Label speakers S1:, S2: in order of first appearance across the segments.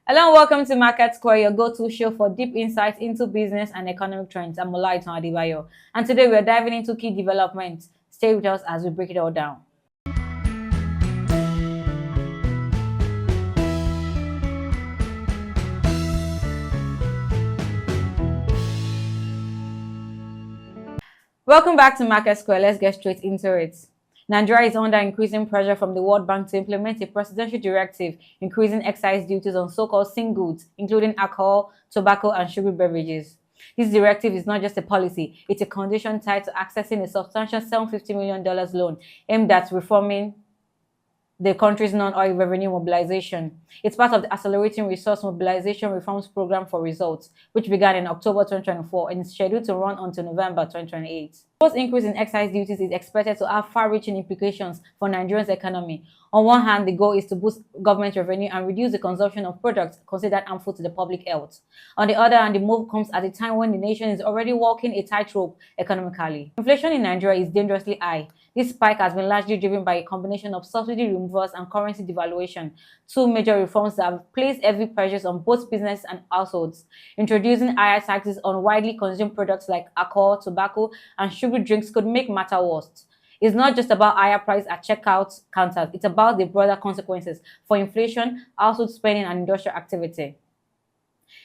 S1: Hello and welcome to MarketSquare, your go-to show for deep insights into business and economic trends. I'm Olaitan Adibayo, and today we're diving into key developments. Stay with us as we break it all down. Welcome back to MarketSquare. Let's get straight into it. Nigeria is under increasing pressure from the World Bank to implement a presidential directive increasing excise duties on so-called sin goods, including alcohol, tobacco, and sugary beverages. This directive is not just a policy, it's a condition tied to accessing a substantial $750 million loan aimed at reforming the country's non-oil revenue mobilization. It's part of the Accelerating Resource Mobilization Reforms Program for Results, which began in October 2024 and is scheduled to run until November 2028. The proposed increase in excise duties is expected to have far-reaching implications for Nigeria's economy. On one hand, the goal is to boost government revenue and reduce the consumption of products considered harmful to the public health. On the other hand, the move comes at a time when the nation is already walking a tightrope economically. Inflation in Nigeria is dangerously high. This spike has been largely driven by a combination of subsidy removals and currency devaluation, two major reforms that have placed heavy pressures on both businesses and households. Introducing higher taxes on widely consumed products like alcohol, tobacco, and sugary drinks could make matters worse. It's not just about higher price at checkout counters, it's about the broader consequences for inflation, household spending, and industrial activity.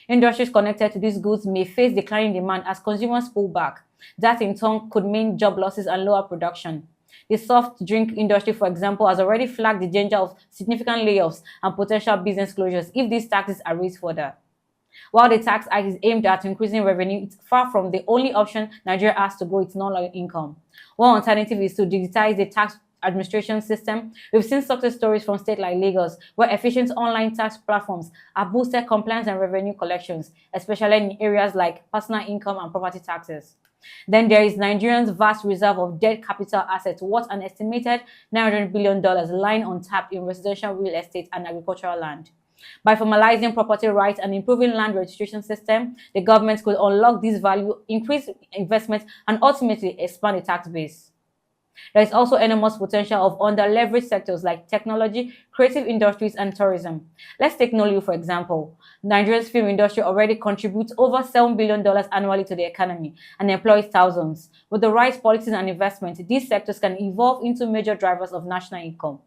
S1: Industries connected to these goods may face declining demand as consumers pull back. That in turn could mean job losses and lower production. The soft drink industry, for example, has already flagged the danger of significant layoffs and potential business closures if these taxes are raised further. While the tax hike is aimed at increasing revenue, it's far from the only option Nigeria has to grow its non-oil income. One alternative is to digitize the tax administration system. We've seen success stories from states like Lagos, where efficient online tax platforms have boosted compliance and revenue collections, especially in areas like personal income and property taxes. Then there is Nigeria's vast reserve of debt capital assets worth an estimated $900 billion lying untapped in residential real estate and agricultural land. By formalizing property rights and improving land registration system, the government could unlock this value, increase investment, and ultimately expand the tax base. There is also enormous potential of under-leveraged sectors like technology, creative industries, and tourism. Let's take Nollywood for example. Nigeria's film industry already contributes over $7 billion annually to the economy and employs thousands. With the right policies and investment, these sectors can evolve into major drivers of national income.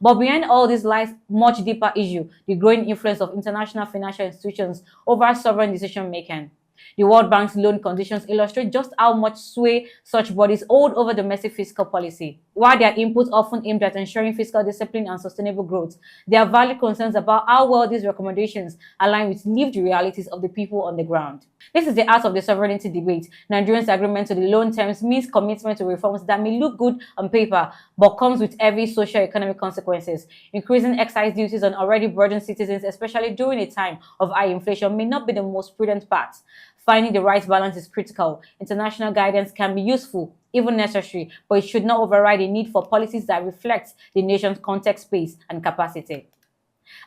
S1: But behind all this lies much deeper issue, the growing influence of international financial institutions over sovereign decision-making. The World Bank's loan conditions illustrate just how much sway such bodies hold over domestic fiscal policy. While their inputs often aimed at ensuring fiscal discipline and sustainable growth, there are valid concerns about how well these recommendations align with lived realities of the people on the ground. This is the heart of the sovereignty debate. Nigerians' agreement to the loan terms means commitment to reforms that may look good on paper, but comes with heavy socio-economic consequences. Increasing excise duties on already burdened citizens, especially during a time of high inflation, may not be the most prudent path. Finding the right balance is critical. International guidance can be useful, even necessary, but it should not override the need for policies that reflect the nation's context, space, and capacity.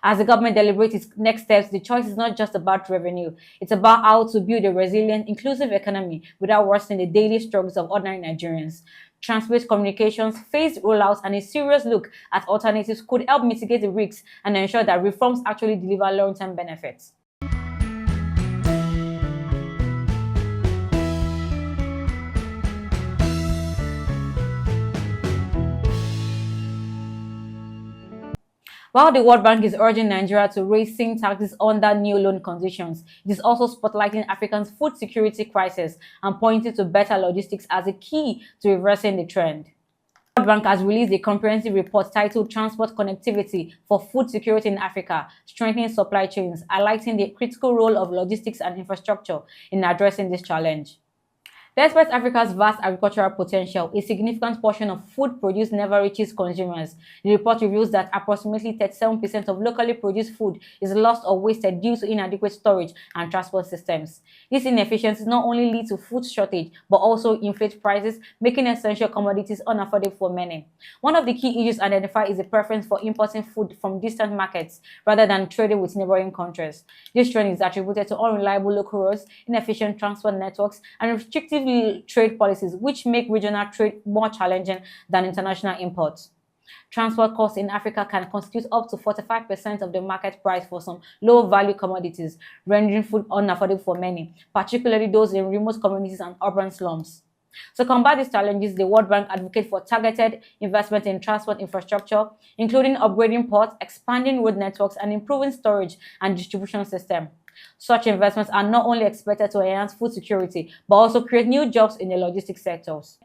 S1: As the government deliberates its next steps, the choice is not just about revenue. It's about how to build a resilient, inclusive economy without worsening the daily struggles of ordinary Nigerians. Transparent communications, phased rollouts, and a serious look at alternatives could help mitigate the risks and ensure that reforms actually deliver long-term benefits. While the World Bank is urging Nigeria to raise sin taxes under new loan conditions, it is also spotlighting Africa's food security crisis and pointing to better logistics as a key to reversing the trend. The World Bank has released a comprehensive report titled Transport Connectivity for Food Security in Africa, Strengthening Supply Chains, highlighting the critical role of logistics and infrastructure in addressing this challenge. Despite Africa's vast agricultural potential, a significant portion of food produced never reaches consumers. The report reveals that approximately 37% of locally produced food is lost or wasted due to inadequate storage and transport systems. These inefficiencies not only lead to food shortage, but also inflate prices, making essential commodities unaffordable for many. One of the key issues identified is the preference for importing food from distant markets rather than trading with neighboring countries. This trend is attributed to unreliable local roads, inefficient transport networks, and restrictive trade policies, which make regional trade more challenging than international imports. Transport costs in Africa can constitute up to 45% of the market price for some low-value commodities, rendering food unaffordable for many, particularly those in remote communities and urban slums. To combat these challenges, the World Bank advocates for targeted investment in transport infrastructure, including upgrading ports, expanding road networks, and improving storage and distribution system. Such investments are not only expected to enhance food security, but also create new jobs in the logistics sectors.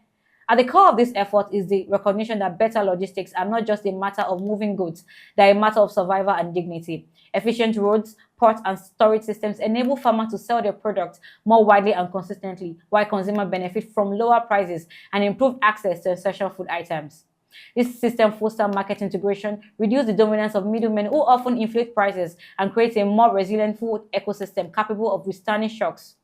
S1: At the core of this effort is the recognition that better logistics are not just a matter of moving goods, they are a matter of survival and dignity. Efficient roads, ports, and storage systems enable farmers to sell their products more widely and consistently, while consumers benefit from lower prices and improved access to essential food items. This system fosters market integration, reduces the dominance of middlemen who often inflate prices, and creates a more resilient food ecosystem capable of withstanding shocks.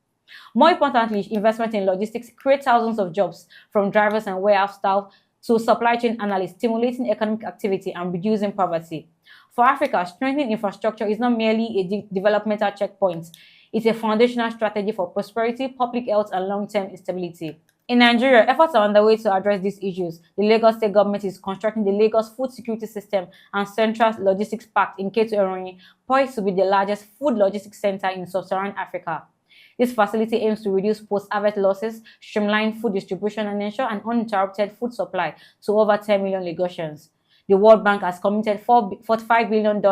S1: More importantly, investment in logistics creates thousands of jobs, from drivers and warehouse staff to supply chain analysts, stimulating economic activity and reducing poverty. For Africa, strengthening infrastructure is not merely a developmental checkpoint, it's a foundational strategy for prosperity, public health, and long-term stability. In Nigeria, efforts are underway to address these issues. The Lagos State government is constructing the Lagos Food Security System and Central Logistics Park in Ketu Eronyi, poised to be the largest food logistics center in sub-Saharan Africa. This facility aims to reduce post-harvest losses, streamline food distribution, and ensure an uninterrupted food supply to over 10 million Lagosians. The World Bank has committed $45 billion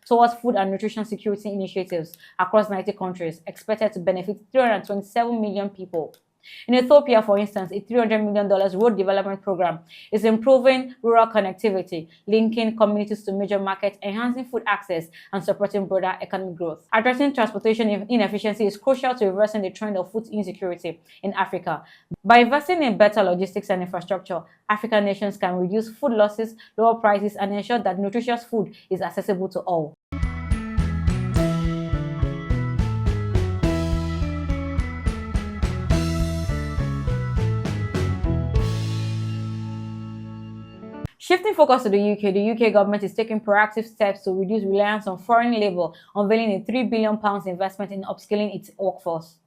S1: towards food and nutrition security initiatives across 90 countries, expected to benefit 327 million people. In Ethiopia, for instance, a $300 million road development program is improving rural connectivity, linking communities to major markets, enhancing food access, and supporting broader economic growth. Addressing transportation inefficiency is crucial to reversing the trend of food insecurity in Africa. By investing in better logistics and infrastructure, African nations can reduce food losses, lower prices, and ensure that nutritious food is accessible to all. Shifting focus to the UK government is taking proactive steps to reduce reliance on foreign labour, unveiling a £3 billion investment in upskilling its workforce.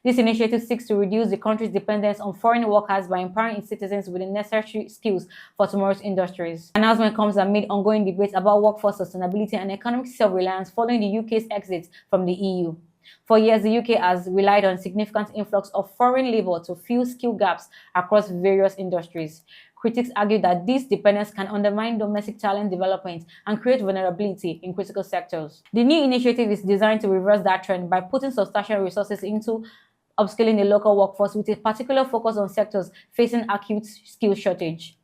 S1: This initiative seeks to reduce the country's dependence on foreign workers by empowering its citizens with the necessary skills for tomorrow's industries. The announcement comes amid ongoing debates about workforce sustainability and economic self-reliance following the UK's exit from the EU. For years, the UK has relied on significant influx of foreign labour to fill skill gaps across various industries. Critics argue that this dependence can undermine domestic talent development and create vulnerability in critical sectors. The new initiative is designed to reverse that trend by putting substantial resources into upskilling the local workforce with a particular focus on sectors facing acute skill shortage.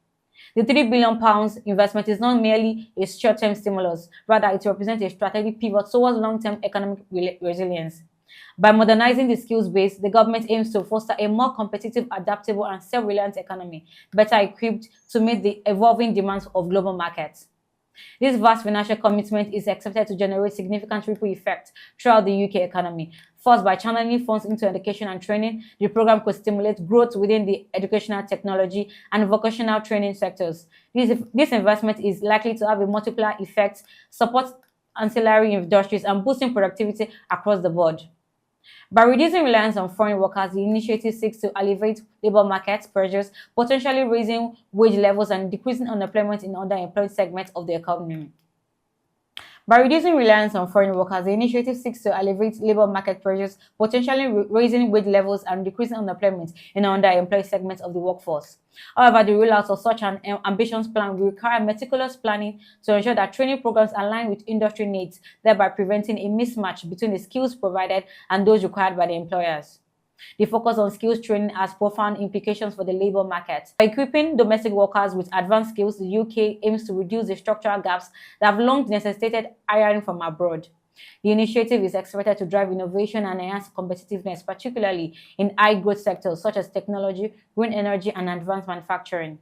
S1: The £3 billion investment is not merely a short-term stimulus, rather it represents a strategic pivot towards long-term economic resilience. By modernizing the skills base, the government aims to foster a more competitive, adaptable, and self-reliant economy, better equipped to meet the evolving demands of global markets. This vast financial commitment is expected to generate significant ripple effects throughout the UK economy. First, by channeling funds into education and training, the program could stimulate growth within the educational, technology, and vocational training sectors. This investment is likely to have a multiplier effect, support ancillary industries, and boosting productivity across the board. By reducing reliance on foreign workers, the initiative seeks to alleviate labor market pressures, potentially raising wage levels and decreasing unemployment in underemployed segments of the economy. By reducing reliance on foreign workers, the initiative seeks to alleviate labor market pressures, potentially raising wage levels and decreasing unemployment in underemployed segments of the workforce. However, the rollout of such an ambitious plan will require meticulous planning to ensure that training programs align with industry needs, thereby preventing a mismatch between the skills provided and those required by the employers. The focus on skills training has profound implications for the labor market. By equipping domestic workers with advanced skills, the UK aims to reduce the structural gaps that have long necessitated hiring from abroad. The initiative is expected to drive innovation and enhance competitiveness, particularly in high-growth sectors such as technology, green energy, and advanced manufacturing.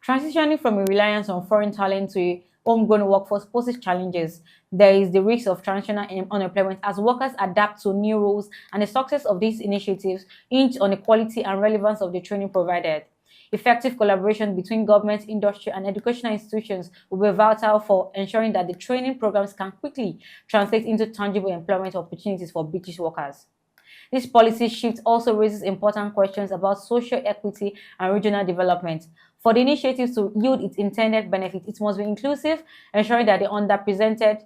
S1: Transitioning from a reliance on foreign talent to a homegrown workforce poses challenges. There is the risk of transitional unemployment as workers adapt to new roles, and the success of these initiatives hinge on the quality and relevance of the training provided. Effective collaboration between government, industry, and educational institutions will be vital for ensuring that the training programs can quickly translate into tangible employment opportunities for British workers. This policy shift also raises important questions about social equity and regional development. For the initiative to yield its intended benefit, it must be inclusive, ensuring that the underrepresented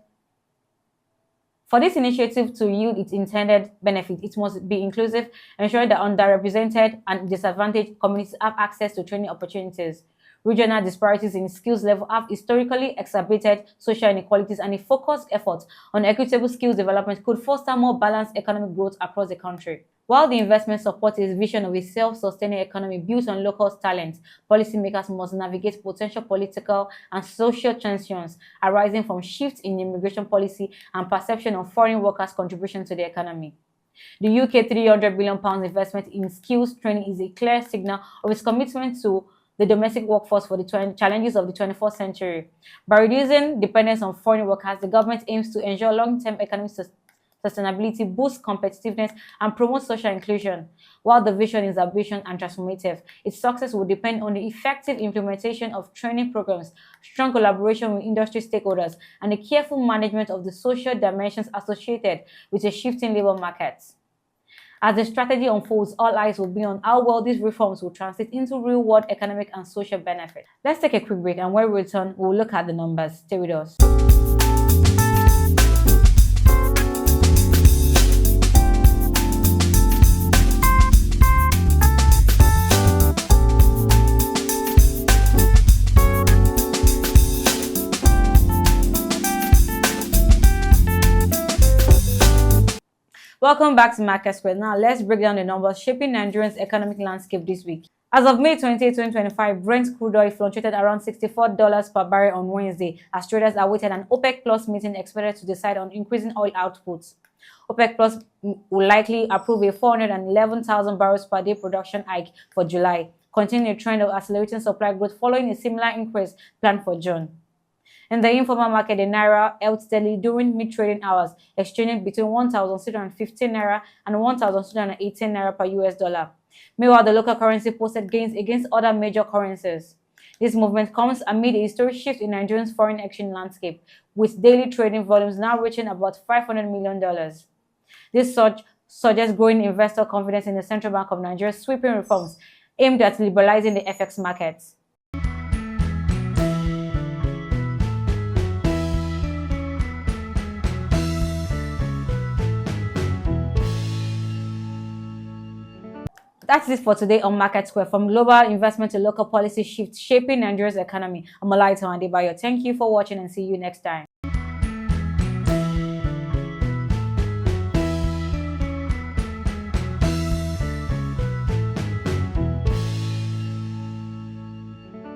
S1: for this initiative to yield its intended benefit, it must be inclusive, ensuring that underrepresented and disadvantaged communities have access to training opportunities. Regional disparities in skills level have historically exacerbated social inequalities, and a focused effort on equitable skills development could foster more balanced economic growth across the country. While the investment supports a vision of a self-sustaining economy built on local talent, policymakers must navigate potential political and social tensions arising from shifts in immigration policy and perception of foreign workers' contribution to the economy. The UK £300 billion investment in skills training is a clear signal of its commitment to the domestic workforce for the challenges of the 21st century. By reducing dependence on foreign workers, the government aims to ensure long-term economic sustainability, boost competitiveness, and promote social inclusion. While the vision is ambitious and transformative, its success will depend on the effective implementation of training programs, strong collaboration with industry stakeholders, and the careful management of the social dimensions associated with a shifting labor market. As the strategy unfolds, all eyes will be on how well these reforms will translate into real-world economic and social benefit. Let's take a quick break, and when we return, we'll look at the numbers. Stay with us. Welcome back to MarketSquare. Now, let's break down the numbers shaping Nigeria's economic landscape this week. As of May 28, 2025, Brent crude oil fluctuated around $64 per barrel on Wednesday, as traders awaited an OPEC Plus meeting expected to decide on increasing oil output. OPEC Plus will likely approve a 411,000 barrels per day production hike for July, continuing a trend of accelerating supply growth following a similar increase planned for June. In the informal market, the naira held steadily during mid-trading hours, exchanging between 1,615 naira and 1,618 naira per US dollar. Meanwhile, the local currency posted gains against other major currencies. This movement comes amid a historic shift in Nigeria's foreign exchange landscape, with daily trading volumes now reaching about $500 million. This surge suggests growing investor confidence in the Central Bank of Nigeria's sweeping reforms aimed at liberalizing the FX markets. That's it for today on MarketSquare. From global investment to local policy shifts shaping Nigeria's economy, I'm Olaito Adebayo. Thank you for watching and see you next time.